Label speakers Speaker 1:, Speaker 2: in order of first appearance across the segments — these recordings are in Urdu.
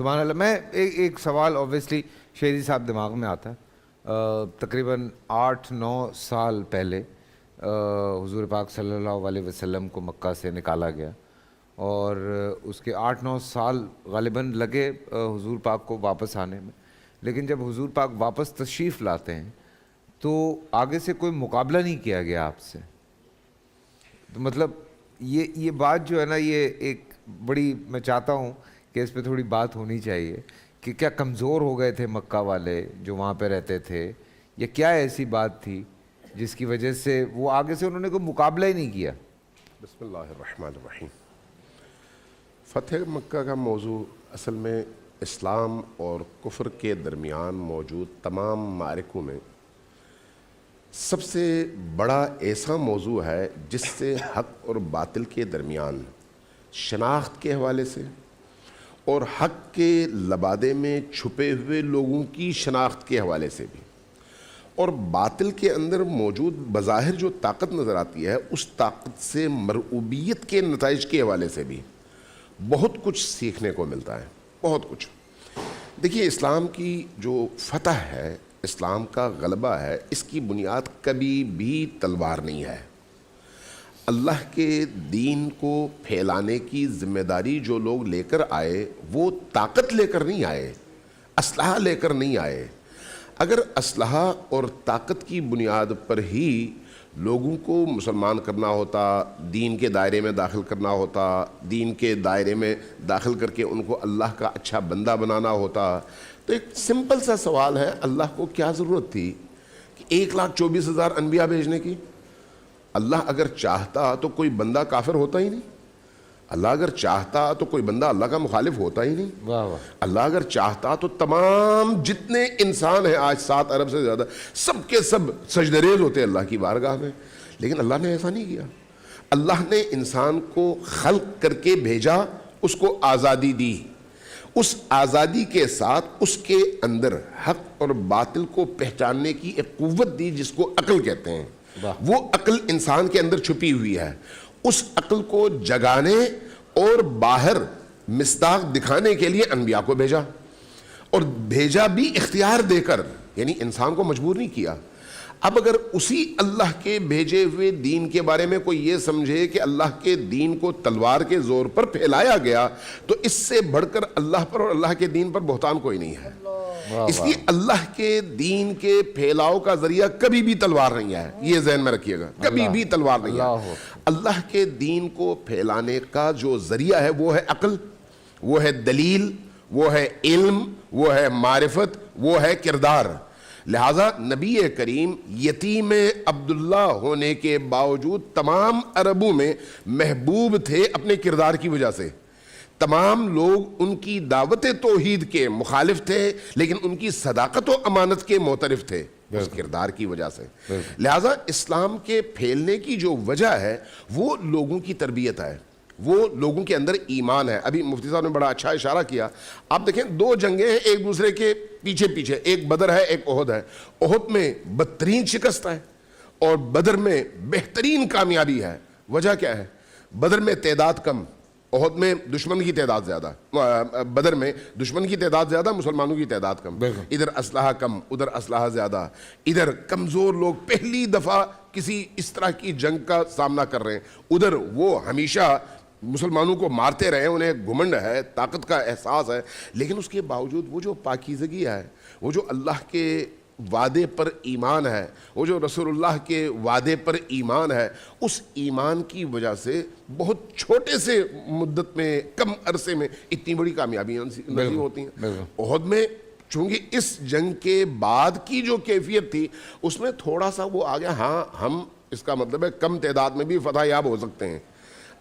Speaker 1: سبحان اللہ. میں ایک سوال اوبویسلی شہری صاحب دماغ میں آتا ہے. تقریباً 8-9 سال پہلے حضور پاک صلی اللہ علیہ وسلم کو مکہ سے نکالا گیا اور اس کے 8-9 سال غالباً لگے حضور پاک کو واپس آنے میں. لیکن جب حضور پاک واپس تشریف لاتے ہیں تو آگے سے کوئی مقابلہ نہیں کیا گیا آپ سے. تو مطلب یہ بات جو ہے نا، یہ ایک بڑی، میں چاہتا ہوں کہ اس پہ تھوڑی بات ہونی چاہیے کہ کیا کمزور ہو گئے تھے مکہ والے جو وہاں پہ رہتے تھے، یا کیا ایسی بات تھی جس کی وجہ سے وہ آگے سے انہوں نے کوئی مقابلہ ہی نہیں کیا؟
Speaker 2: بسم اللہ الرحمن الرحیم. فتح مکہ کا موضوع اصل میں اسلام اور کفر کے درمیان موجود تمام معرکوں میں سب سے بڑا ایسا موضوع ہے جس سے حق اور باطل کے درمیان شناخت کے حوالے سے اور حق کے لبادے میں چھپے ہوئے لوگوں کی شناخت کے حوالے سے بھی، اور باطل کے اندر موجود بظاہر جو طاقت نظر آتی ہے اس طاقت سے مرعوبیت کے نتائج کے حوالے سے بھی بہت کچھ سیکھنے کو ملتا ہے. بہت کچھ. دیکھیے، اسلام کی جو فتح ہے، اسلام کا غلبہ ہے، اس کی بنیاد کبھی بھی تلوار نہیں ہے. اللہ کے دین کو پھیلانے کی ذمہ داری جو لوگ لے کر آئے وہ طاقت لے کر نہیں آئے، اسلحہ لے کر نہیں آئے. اگر اسلحہ اور طاقت کی بنیاد پر ہی لوگوں کو مسلمان کرنا ہوتا، دین کے دائرے میں داخل کرنا ہوتا، دین کے دائرے میں داخل کر کے ان کو اللہ کا اچھا بندہ بنانا ہوتا، تو ایک سمپل سا سوال ہے، اللہ کو کیا ضرورت تھی کہ 1,24,000 انبیاء بھیجنے کی؟ اللہ اگر چاہتا تو کوئی بندہ کافر ہوتا ہی نہیں. اللہ اگر چاہتا تو کوئی بندہ اللہ کا مخالف ہوتا ہی نہیں.
Speaker 1: واہ واہ.
Speaker 2: اللہ اگر چاہتا تو تمام جتنے انسان ہیں آج 7 ارب سے زیادہ، سب کے سب سجدریز ہوتے اللہ کی بارگاہ میں. لیکن اللہ نے ایسا نہیں کیا. اللہ نے انسان کو خلق کر کے بھیجا، اس کو آزادی دی. اس آزادی کے ساتھ اس کے اندر حق اور باطل کو پہچاننے کی ایک قوت دی جس کو عقل کہتے ہیں. وہ عقل انسان کے اندر چھپی ہوئی ہے. اس عقل کو جگانے اور باہر مصداق دکھانے کے لیے انبیاء کو بھیجا، اور بھیجا بھی اختیار دے کر، یعنی انسان کو مجبور نہیں کیا. اب اگر اسی اللہ کے بھیجے ہوئے دین کے بارے میں کوئی یہ سمجھے کہ اللہ کے دین کو تلوار کے زور پر پھیلایا گیا، تو اس سے بڑھ کر اللہ پر اور اللہ کے دین پر بہتان کوئی نہیں ہے. اس لیے اللہ کے دین کے پھیلاؤ کا ذریعہ کبھی بھی تلوار نہیں ہے. یہ ذہن میں رکھیے گا، کبھی بھی تلوار نہیں ہے. اللہ کے دین کو پھیلانے کا جو ذریعہ ہے وہ ہے عقل، وہ ہے دلیل، وہ ہے علم، وہ ہے معرفت، وہ ہے کردار. لہٰذا نبی کریم یتیم عبداللہ ہونے کے باوجود تمام عربوں میں محبوب تھے اپنے کردار کی وجہ سے. تمام لوگ ان کی دعوت توحید کے مخالف تھے لیکن ان کی صداقت و امانت کے معترف تھے اس کردار کی وجہ سے. لہٰذا اسلام کے پھیلنے کی جو وجہ ہے وہ لوگوں کی تربیت ہے، وہ لوگوں کے اندر ایمان ہے. ابھی مفتی صاحب نے بڑا اچھا اشارہ کیا. آپ دیکھیں 2 جنگیں ہیں ایک دوسرے کے پیچھے پیچھے، ایک بدر ہے ایک احد ہے. احد میں بدترین شکست ہے اور بدر میں بہترین کامیابی ہے. وجہ کیا ہے؟ بدر میں تعداد کم، احد میں دشمن کی تعداد زیادہ. بدر میں دشمن کی تعداد زیادہ، مسلمانوں کی تعداد کم. ادھر اسلحہ کم، ادھر اسلحہ زیادہ. ادھر کمزور لوگ پہلی دفعہ کسی اس طرح کی جنگ کا سامنا کر رہے ہیں، ادھر وہ ہمیشہ مسلمانوں کو مارتے رہے، انہیں گھمنڈ ہے، طاقت کا احساس ہے. لیکن اس کے باوجود وہ جو پاکیزگی ہے، وہ جو اللہ کے وعدے پر ایمان ہے، وہ جو رسول اللہ کے وعدے پر ایمان ہے، اس ایمان کی وجہ سے بہت چھوٹے سے مدت میں، کم عرصے میں اتنی بڑی کامیابیاں نصیب ہوتی ہیں. احد میں چونکہ اس جنگ کے بعد کی جو کیفیت تھی اس میں تھوڑا سا وہ آ گیا، ہاں ہم، اس کا مطلب ہے کم تعداد میں بھی فتح یاب ہو سکتے ہیں.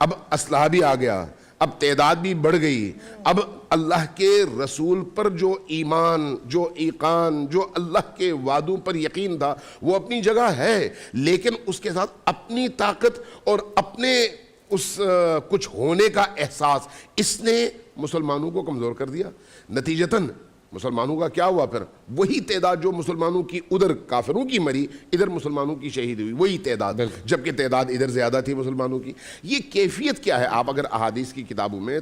Speaker 2: اب اسلحہ بھی آ گیا، اب تعداد بھی بڑھ گئی. اب اللہ کے رسول پر جو ایمان، جو ایقان، جو اللہ کے وعدوں پر یقین تھا وہ اپنی جگہ ہے، لیکن اس کے ساتھ اپنی طاقت اور اپنے اس کچھ ہونے کا احساس اس نے مسلمانوں کو کمزور کر دیا. نتیجتاً مسلمانوں کا کیا ہوا پھر؟ وہی تعداد جو مسلمانوں کی ادھر کافروں کی مری، ادھر مسلمانوں کی شہید ہوئی، وہی تعداد، جبکہ تعداد ادھر زیادہ تھی مسلمانوں کی۔ یہ کیفیت کیا ہے؟ آپ اگر احادیث کی کتابوں میں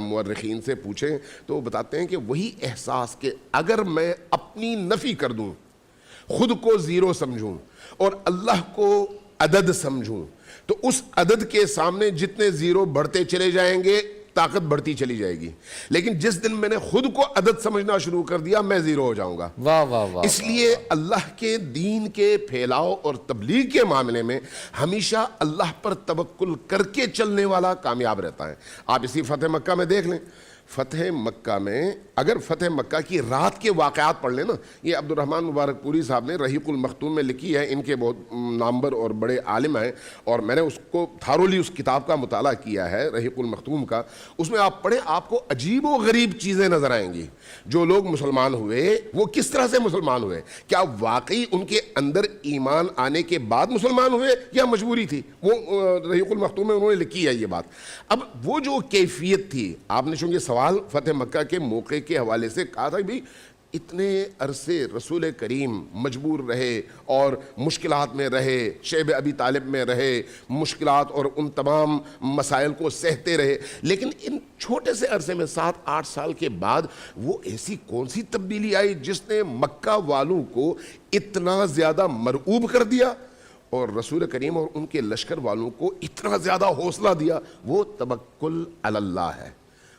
Speaker 2: مورخین سے پوچھیں تو وہ بتاتے ہیں کہ وہی احساس کہ اگر میں اپنی نفی کر دوں، خود کو زیرو سمجھوں اور اللہ کو عدد سمجھوں، تو اس عدد کے سامنے جتنے زیرو بڑھتے چلے جائیں گے طاقت بڑھتی چلی جائے گی، لیکن جس دن میں نے خود کو عدد سمجھنا شروع کر دیا میں زیرو ہو جاؤں گا۔
Speaker 1: واہ واہ واہ۔
Speaker 2: اس لیے اللہ کے دین کے پھیلاؤ اور تبلیغ کے معاملے میں ہمیشہ اللہ پر توکل کر کے چلنے والا کامیاب رہتا ہے۔ آپ اسی فتح مکہ میں دیکھ لیں، فتح مکہ میں اگر فتح مکہ کی رات کے واقعات پڑھ لیں نا، یہ عبد الرحمن مبارک پوری صاحب نے رحیق المختوم میں لکھی ہے، ان کے بہت نامور اور بڑے عالم ہیں، اور میں نے اس کو تھارولی اس کتاب کا مطالعہ کیا ہے رحیق المختوم کا۔ اس میں آپ پڑھیں، آپ کو عجیب و غریب چیزیں نظر آئیں گی۔ جو لوگ مسلمان ہوئے وہ کس طرح سے مسلمان ہوئے، کیا واقعی ان کے اندر ایمان آنے کے بعد مسلمان ہوئے یا مجبوری تھی؟ وہ رحیق المختوم میں انہوں نے لکھی ہے یہ بات۔ اب وہ جو کیفیت تھی، آپ نے چونکہ سوال فتح مکہ کے موقع کے حوالے سے کہا تھا، بھی اتنے عرصے رسول کریم مجبور رہے اور مشکلات میں رہے، شیب ابی طالب میں رہے، مشکلات اور ان تمام مسائل کو سہتے رہے، لیکن ان چھوٹے سے عرصے میں 7-8 سال کے بعد وہ ایسی کون سی تبدیلی آئی جس نے مکہ والوں کو اتنا زیادہ مرعوب کر دیا اور رسول کریم اور ان کے لشکر والوں کو اتنا زیادہ حوصلہ دیا؟ وہ توکل علی اللہ ہے،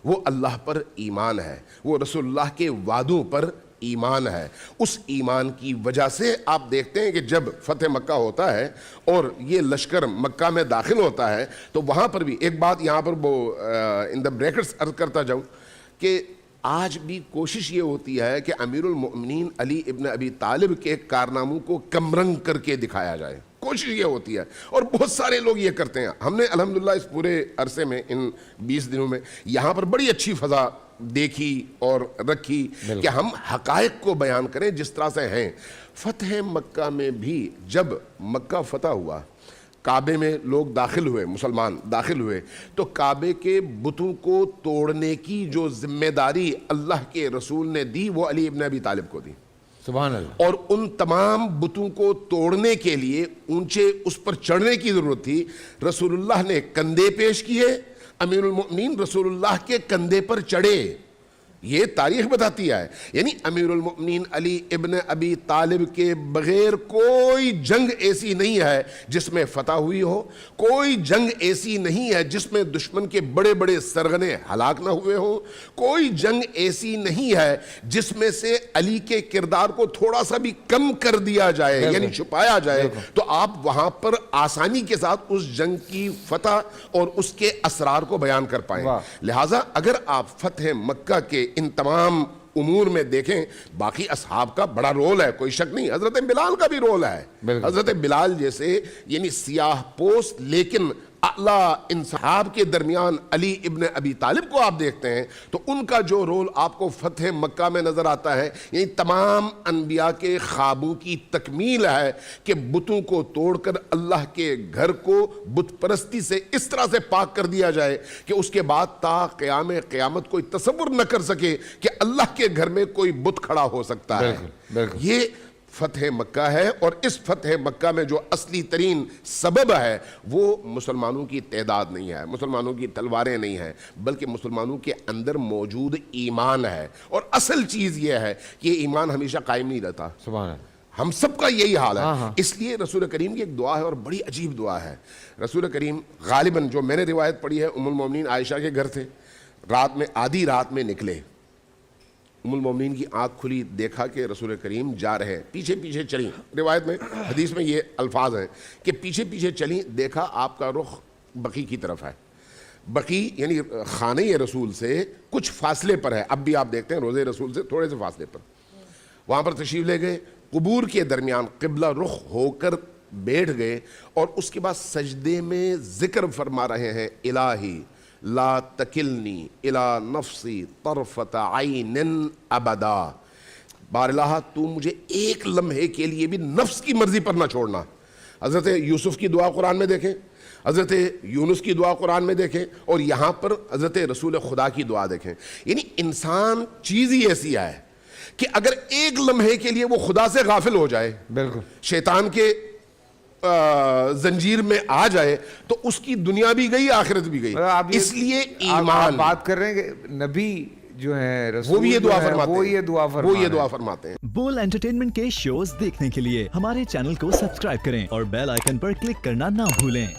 Speaker 2: وہ اللہ پر ایمان ہے، وہ رسول اللہ کے وعدوں پر ایمان ہے۔ اس ایمان کی وجہ سے آپ دیکھتے ہیں کہ جب فتح مکہ ہوتا ہے اور یہ لشکر مکہ میں داخل ہوتا ہے تو وہاں پر بھی ایک بات یہاں پر وہ ان دا بریکٹس عرض کرتا جاؤں کہ آج بھی کوشش یہ ہوتی ہے کہ امیر المؤمنین علی ابن ابی طالب کے کارناموں کو کمرنگ کر کے دکھایا جائے، کوشش یہ ہوتی ہے، اور بہت سارے لوگ یہ کرتے ہیں۔ ہم نے الحمدللہ اس پورے عرصے میں ان 20 دنوں میں یہاں پر بڑی اچھی فضا دیکھی اور رکھی کہ ہم حقائق کو بیان کریں جس طرح سے ہیں۔ فتح مکہ میں بھی جب مکہ فتح ہوا، کعبے میں لوگ داخل ہوئے، مسلمان داخل ہوئے، تو کعبے کے بتوں کو توڑنے کی جو ذمہ داری اللہ کے رسول نے دی وہ علی ابن ابی طالب کو دی،
Speaker 1: سبحان اللہ۔
Speaker 2: اور ان تمام بتوں کو توڑنے کے لیے اونچے اس پر چڑھنے کی ضرورت تھی۔ رسول اللہ نے کندھے پیش کیے، امیر المؤمنین رسول اللہ کے کندھے پر چڑھے، یہ تاریخ بتاتی ہے۔ یعنی امیر المؤمنین علی ابن ابی طالب کے بغیر کوئی جنگ ایسی نہیں ہے جس میں فتح ہوئی ہو، کوئی جنگ ایسی نہیں ہے جس میں دشمن کے بڑے بڑے سرغنے ہلاک نہ ہوئے ہوں، کوئی جنگ ایسی نہیں ہے جس میں سے علی کے کردار کو تھوڑا سا بھی کم کر دیا جائے، یعنی چھپایا جائے، تو آپ وہاں پر آسانی کے ساتھ اس جنگ کی فتح اور اس کے اسرار کو بیان کر پائیں۔ لہٰذا اگر آپ فتح مکہ کے ان تمام امور میں دیکھیں، باقی اصحاب کا بڑا رول ہے، کوئی شک نہیں، حضرت بلال کا بھی رول ہے۔ حضرت بلال جیسے یعنی سیاہ پوست لیکن اعلیٰ انصحاب کے درمیان علی ابن ابی طالب کو آپ دیکھتے ہیں تو ان کا جو رول آپ کو فتح مکہ میں نظر آتا ہے، یعنی تمام انبیاء کے خوابوں کی تکمیل ہے کہ بتوں کو توڑ کر اللہ کے گھر کو بت پرستی سے اس طرح سے پاک کر دیا جائے کہ اس کے بعد تا قیامت کوئی تصور نہ کر سکے کہ اللہ کے گھر میں کوئی بت کھڑا ہو سکتا ہے۔ یہ فتح مکہ ہے، اور اس فتح مکہ میں جو اصلی ترین سبب ہے وہ مسلمانوں کی تعداد نہیں ہے، مسلمانوں کی تلواریں نہیں ہیں، بلکہ مسلمانوں کے اندر موجود ایمان ہے۔ اور اصل چیز یہ ہے کہ یہ ایمان ہمیشہ قائم نہیں رہتا،
Speaker 1: سبحان اللہ،
Speaker 2: ہم سب کا یہی حال ہے۔ اس لیے رسول کریم کی ایک دعا ہے اور بڑی عجیب دعا ہے۔ رسول کریم غالباً جو میں نے روایت پڑھی ہے ام المومنین عائشہ کے گھر تھے، رات میں آدھی رات میں نکلے، ام المومنین کی آنکھ کھلی، دیکھا کہ رسول کریم جا رہے ہیں، پیچھے پیچھے چلیں، روایت میں حدیث میں یہ الفاظ ہیں کہ پیچھے پیچھے چلیں، دیکھا آپ کا رخ بقی کی طرف ہے۔ بقی یعنی خانہ رسول سے کچھ فاصلے پر ہے، اب بھی آپ دیکھتے ہیں روضہ رسول سے تھوڑے سے فاصلے پر، وہاں پر تشریف لے گئے، قبور کے درمیان قبلہ رخ ہو کر بیٹھ گئے، اور اس کے بعد سجدے میں ذکر فرما رہے ہیں، الہی لا تکلنی الی نفسی طرفت عین ابدا، بار الہ تو مجھے ایک لمحے کے لیے بھی نفس کی مرضی پر نہ چھوڑنا۔ حضرت یوسف کی دعا قرآن میں دیکھیں، حضرت یونس کی دعا قرآن میں دیکھیں، اور یہاں پر حضرت رسول خدا کی دعا دیکھیں۔ یعنی انسان چیز ہی ایسی ہے کہ اگر ایک لمحے کے لیے وہ خدا سے غافل ہو جائے,
Speaker 1: بالکل
Speaker 2: شیطان کے زنجیر میں آ جائے, تو اس کی دنیا بھی گئی, آخرت بھی گئی. اس لیے ایمان,
Speaker 1: بات کر رہے ہیں کہ نبی جو ہیں
Speaker 2: وہ بھی یہ دعا فرماتے ہیں,
Speaker 1: وہ یہ دعا فرماتے
Speaker 2: ہیں.
Speaker 3: بول انٹرٹینمنٹ کے شوز دیکھنے کے لیے ہمارے چینل کو سبسکرائب کریں اور بیل آئیکن پر کلک کرنا نہ بھولیں.